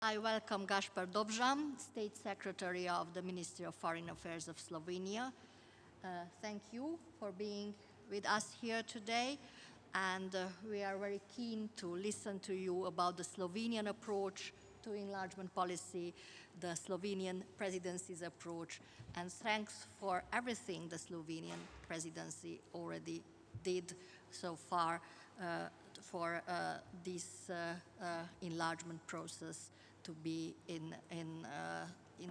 I welcome Gašper Dovžan, State Secretary of the Ministry of Foreign Affairs of Slovenia. Thank you for being with us here today, and we are very keen to listen to you about the Slovenian approach to enlargement policy, the Slovenian presidency's approach, and thanks for everything the Slovenian presidency already did so far for this enlargement process to be in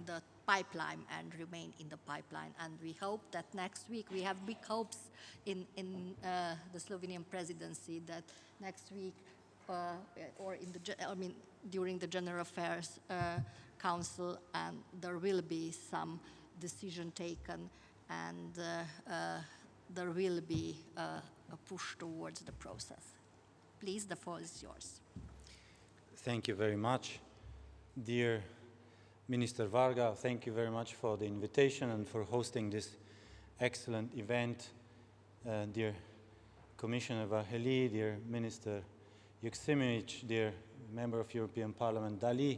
the pipeline and remain in the pipeline. And we hope that next week, we have big hopes in the Slovenian presidency that next week or during the General Affairs Council, and there will be some decision taken, and there will be a push towards the process. Please, the floor is yours. Thank you very much. Dear Minister Varga, thank you very much for the invitation and for hosting this excellent event. Dear Commissioner Vaheli, dear Minister Juksimic, dear Member of European Parliament Dali,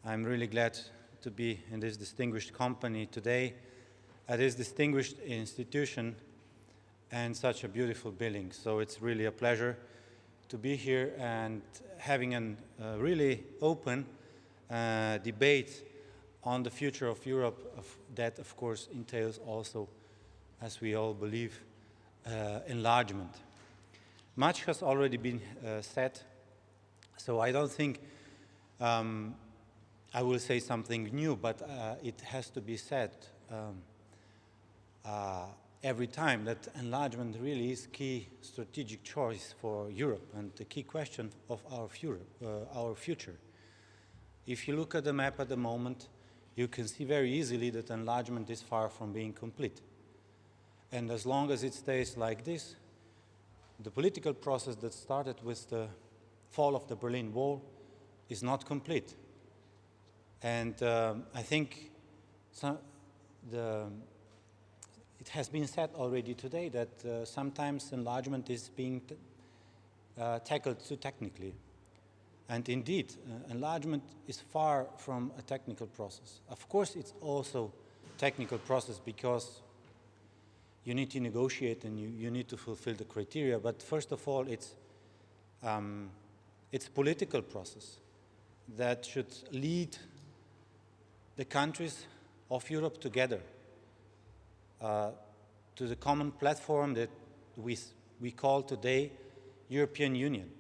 I'm really glad to be in this distinguished company today at this distinguished institution and such a beautiful building. So it's really a pleasure to be here and having a really open debate on the future of Europe. That, of course, entails also, as we all believe, enlargement. Much has already been said, so I don't think I will say something new, but it has to be said every time that enlargement really is key strategic choice for Europe and the key question of our future. If you look at the map at the moment, you can see very easily that enlargement is far from being complete. And as long as it stays like this, the political process that started with the fall of the Berlin Wall is not complete. And I think it has been said already today that sometimes enlargement is being tackled too technically. And indeed, enlargement is far from a technical process. Of course, it's also a technical process because you need to negotiate and you need to fulfill the criteria. But first of all, it's a political process that should lead the countries of Europe together to the common platform that we call today European Union.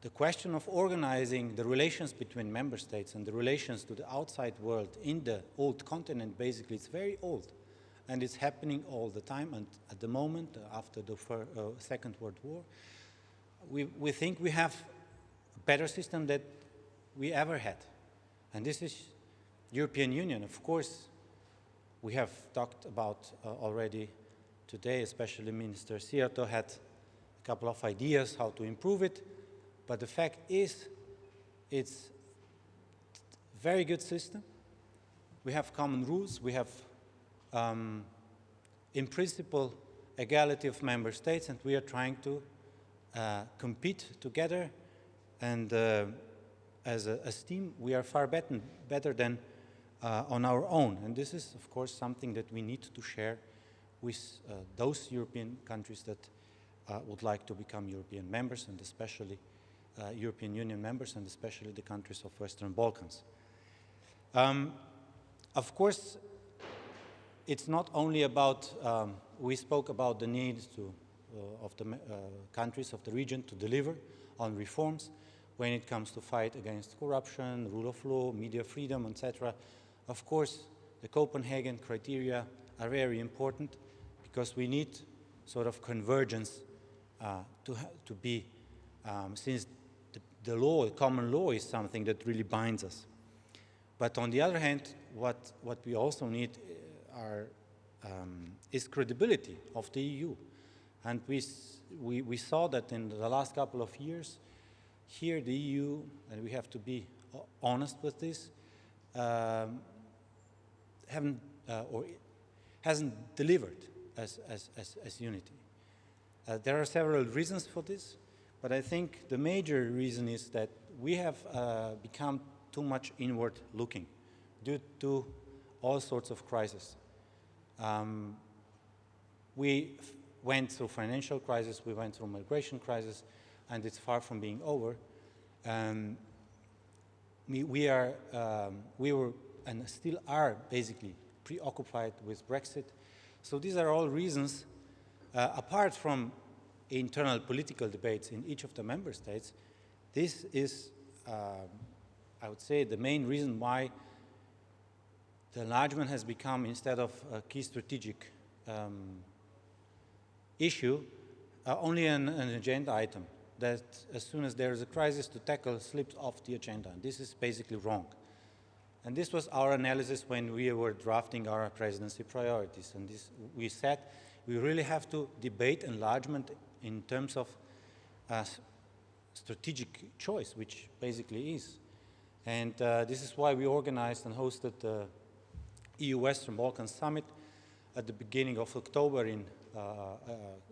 The question of organizing the relations between member states and the relations to the outside world in the old continent, basically, it's very old. And it's happening all the time. And at the moment, after the Second World War, we think we have a better system than we ever had. And this is European Union. Of course, we have talked about already today, especially Minister Szijjártó had a couple of ideas how to improve it. But the fact is, it's a very good system. We have common rules. We have, in principle, equality of member states, and we are trying to compete together. And as a team, we are far better than on our own. And this is, of course, something that we need to share with those European countries that would like to become European members, and especially European Union members, and especially the countries of Western Balkans. Of course, it's not only about, we spoke about the need of the countries of the region to deliver on reforms when it comes to fight against corruption, rule of law, media freedom, etc. Of course, the Copenhagen criteria are very important because we need sort of convergence to be, since the law, common law, is something that really binds us. But on the other hand, what we also need is credibility of the EU. And we saw that in the last couple of years, here the EU, and we have to be honest with this, hasn't delivered as unity. There are several reasons for this. But I think the major reason is that we have become too much inward looking due to all sorts of crises. We went through financial crisis, we went through migration crisis, and it's far from being over. We were and still are basically preoccupied with Brexit. So these are all reasons, apart from internal political debates in each of the member states, this is, I would say, the main reason why the enlargement has become, instead of a key strategic issue, only an agenda item that as soon as there is a crisis to tackle slips off the agenda. And this is basically wrong. And this was our analysis when we were drafting our presidency priorities. And this, we said we really have to debate enlargement in terms of strategic choice, which basically is. And this is why we organized and hosted the EU Western Balkans Summit at the beginning of October in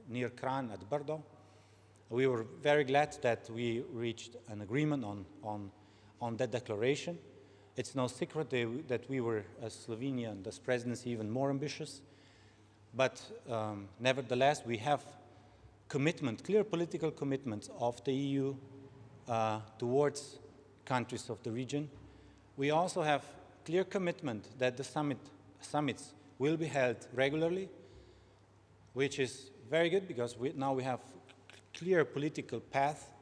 near Kran at Brdo. We were very glad that we reached an agreement on that declaration. It's no secret that we were, as Slovenia and as presidency, even more ambitious. But nevertheless, we have commitment, clear political commitments of the EU towards countries of the region. We also have clear commitment that the summits will be held regularly, which is very good because now we have clear political path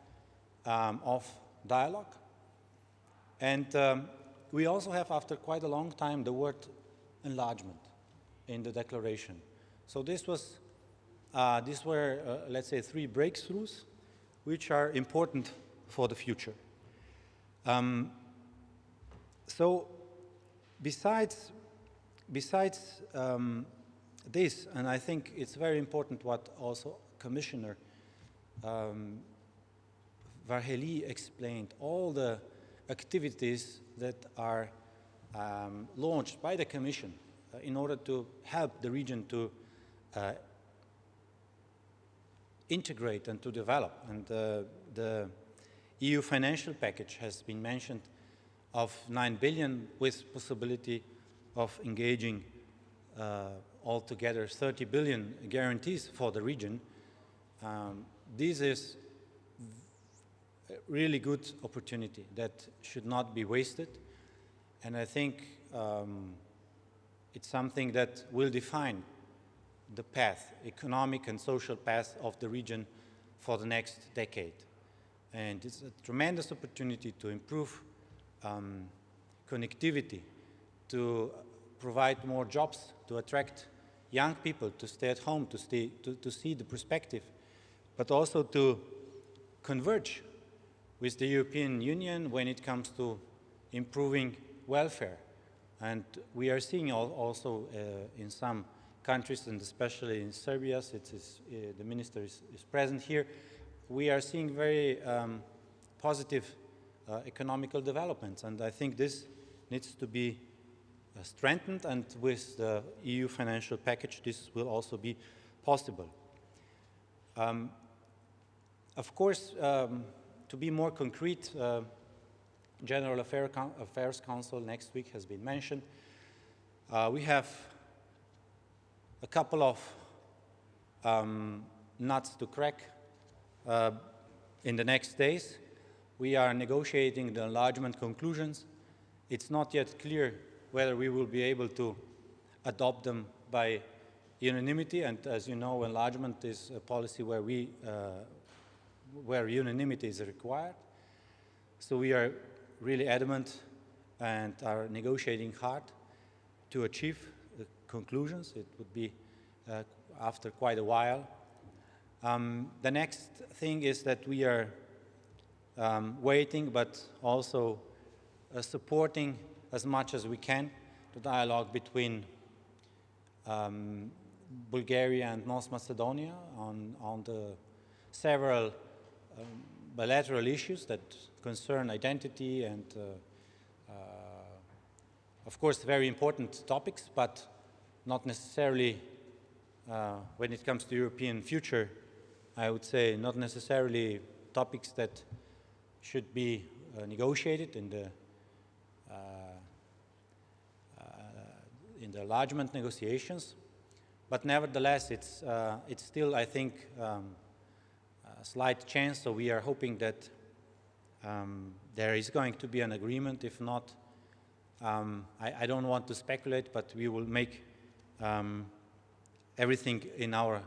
of dialogue. And we also have, after quite a long time, the word enlargement in the declaration. So this was, these were, let's say, 3 breakthroughs, which are important for the future. So besides this, and I think it's very important what also Commissioner Varhelyi explained, all the activities that are launched by the Commission in order to help the region to integrate and to develop. And the EU financial package has been mentioned of 9 billion with possibility of engaging altogether 30 billion guarantees for the region. This is a really good opportunity that should not be wasted. And I think it's something that will define the path, economic and social path of the region for the next decade. And it's a tremendous opportunity to improve connectivity, to provide more jobs, to attract young people to stay at home, to see the perspective, but also to converge with the European Union when it comes to improving welfare. And we are seeing also in some countries, and especially in Serbia, the minister is present here, we are seeing very positive economical developments. And I think this needs to be strengthened, and with the EU financial package, this will also be possible. Of course, to be more concrete, General Affairs Council next week has been mentioned. We have a couple of nuts to crack in the next days. We are negotiating the enlargement conclusions. It's not yet clear whether we will be able to adopt them by unanimity, and as you know, enlargement is a policy where unanimity is required. So we are really adamant and are negotiating hard to achieve the conclusions. It would be after quite a while. The next thing is that we are waiting, but also supporting as much as we can the dialogue between Bulgaria and North Macedonia on the several bilateral issues that concern identity and, of course, very important topics, but not necessarily, when it comes to European future, I would say not necessarily topics that should be negotiated in the enlargement negotiations. But nevertheless, it's still, I think, a slight chance. So we are hoping that there is going to be an agreement. If not, I don't want to speculate, but we will make everything in our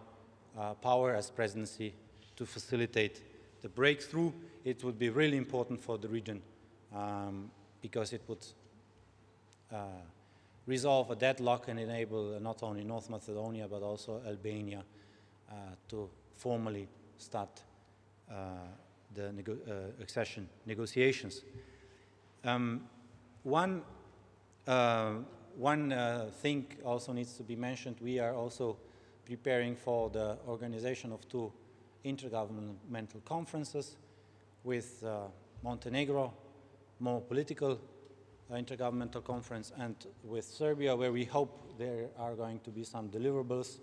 power as presidency to facilitate the breakthrough. It would be really important for the region because it would resolve a deadlock and enable not only North Macedonia but also Albania to formally start the accession negotiations. One thing also needs to be mentioned. We are also preparing for the organization of 2 intergovernmental conferences with Montenegro, more political intergovernmental conference, and with Serbia, where we hope there are going to be some deliverables,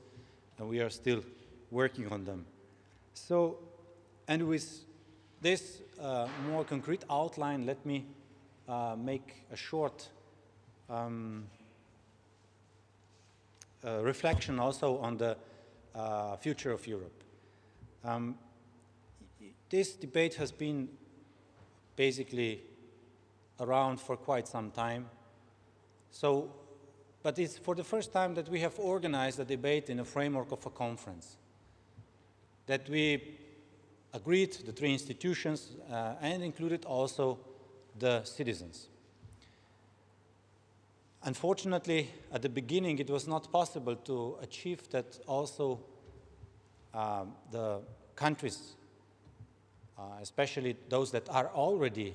and we are still working on them. So, and with this more concrete outline, let me make a short reflection also on the future of Europe. This debate has been basically around for quite some time. So, but it's for the first time that we have organized a debate in a framework of a conference, that we agreed, the 3 institutions, and included also the citizens. Unfortunately, at the beginning, it was not possible to achieve that also the countries, especially those that are already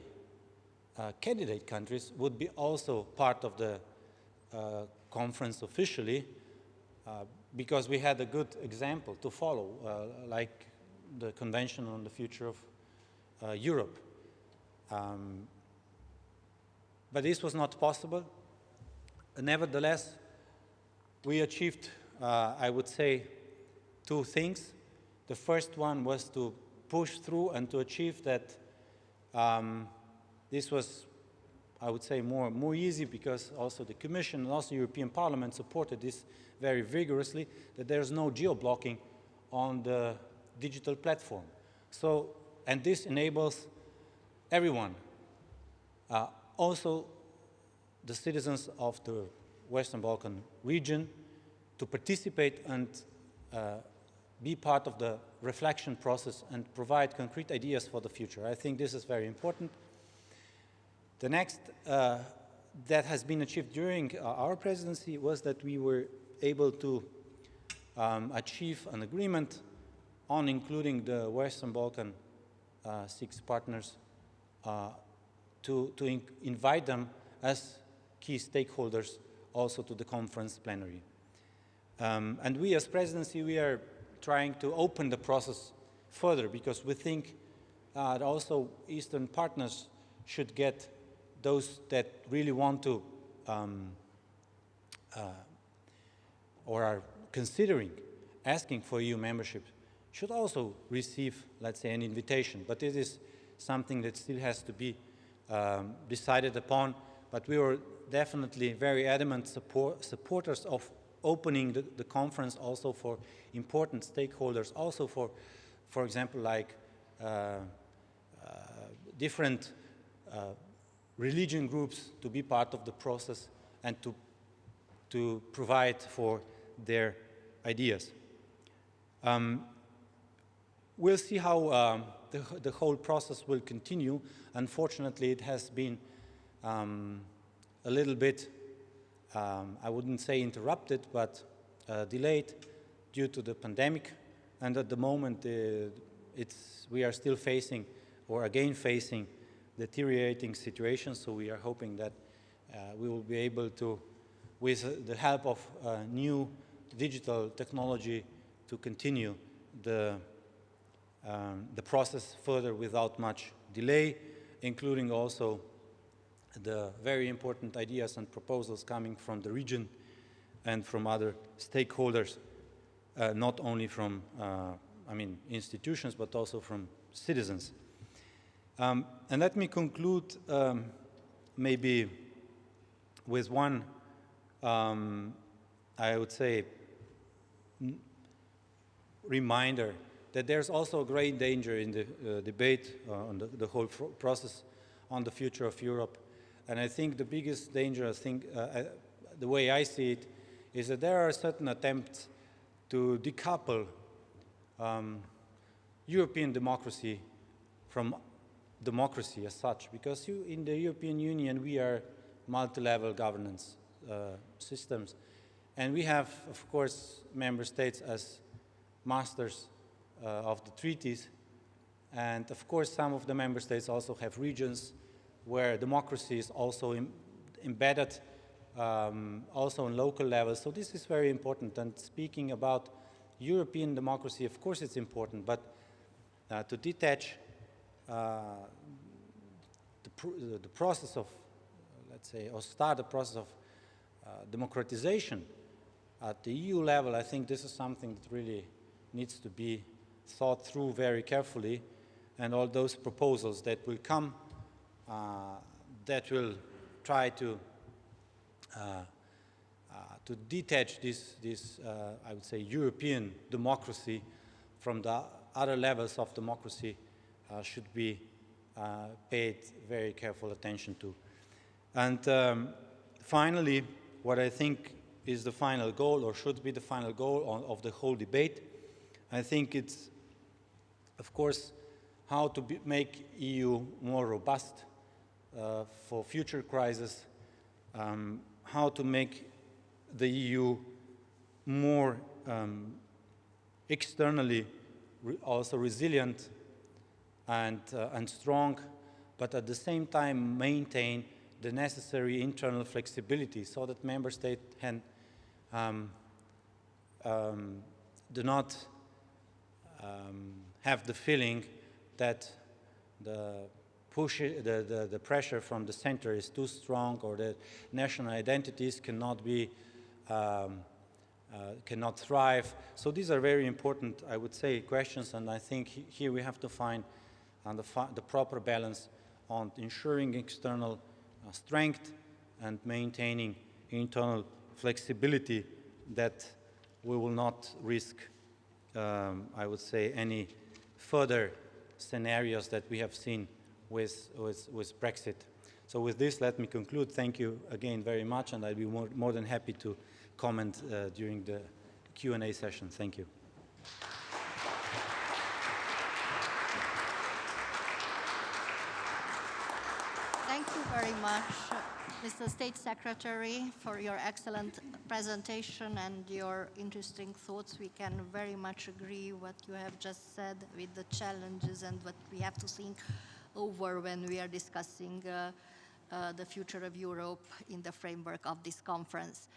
candidate countries, would be also part of the conference officially, because we had a good example to follow, like the Convention on the Future of Europe. But this was not possible. Nevertheless, we achieved, I would say, 2 things. The first one was to push through and to achieve that this was, I would say, more easy, because also the Commission and also European Parliament supported this very vigorously, that there's no geo-blocking on the digital platform. So, and this enables everyone, also the citizens of the Western Balkan region, to participate and be part of the reflection process and provide concrete ideas for the future. I think this is very important. The next that has been achieved during our presidency was that we were able to achieve an agreement on including the Western Balkan 6 partners, to invite them as key stakeholders also to the conference plenary. And we as presidency, we are trying to open the process further, because we think that also Eastern partners should get those that really want to or are considering asking for EU membership should also receive, let's say, an invitation. But it is something that still has to be decided upon. But we were definitely very adamant supporters of opening the conference also for important stakeholders, also for example, like different religion groups to be part of the process and to provide for their ideas. We'll see how the whole process will continue. Unfortunately, it has been a little bit, I wouldn't say interrupted, but delayed due to the pandemic. And at the moment, we are still facing, or again facing, deteriorating situation. So we are hoping that we will be able to, with the help of new digital technology, to continue the process further without much delay, including also the very important ideas and proposals coming from the region and from other stakeholders, not only from institutions, but also from citizens. And let me conclude maybe with one, I would say, reminder that there's also a great danger in the debate on the whole process on the future of Europe. And I think the biggest danger, the way I see it, is that there are certain attempts to decouple European democracy from democracy as such, because in the European Union we are multi-level governance systems, and we have, of course, member states as masters of the treaties, and of course some of the member states also have regions where democracy is also embedded also on local levels. So this is very important, and speaking about European democracy, of course it's important, but to detach the process of, let's say, or start the process of democratization at the EU level, I think this is something that really needs to be thought through very carefully, and all those proposals that will come that will try to detach this I would say, European democracy from the other levels of democracy should be paid very careful attention to. And finally, what I think is the final goal, or should be the final goal of the whole debate, I think it's, of course, how to make EU more robust for future crises, how to make the EU more externally also resilient and strong, but at the same time maintain the necessary internal flexibility so that member states can do not have the feeling that the pressure from the center is too strong, or that national identities cannot be cannot thrive. So these are very important, I would say, questions, and I think here we have to find the proper balance on ensuring external strength and maintaining internal flexibility, that we will not risk, I would say, any further scenarios that we have seen with Brexit. So with this, let me conclude. Thank you again very much, and I'll be more than happy to comment during the Q&A session. Thank you. Thank you very much, Mr. State Secretary, for your excellent presentation and your interesting thoughts. We can very much agree what you have just said with the challenges and what we have to think over when we are discussing the future of Europe in the framework of this conference.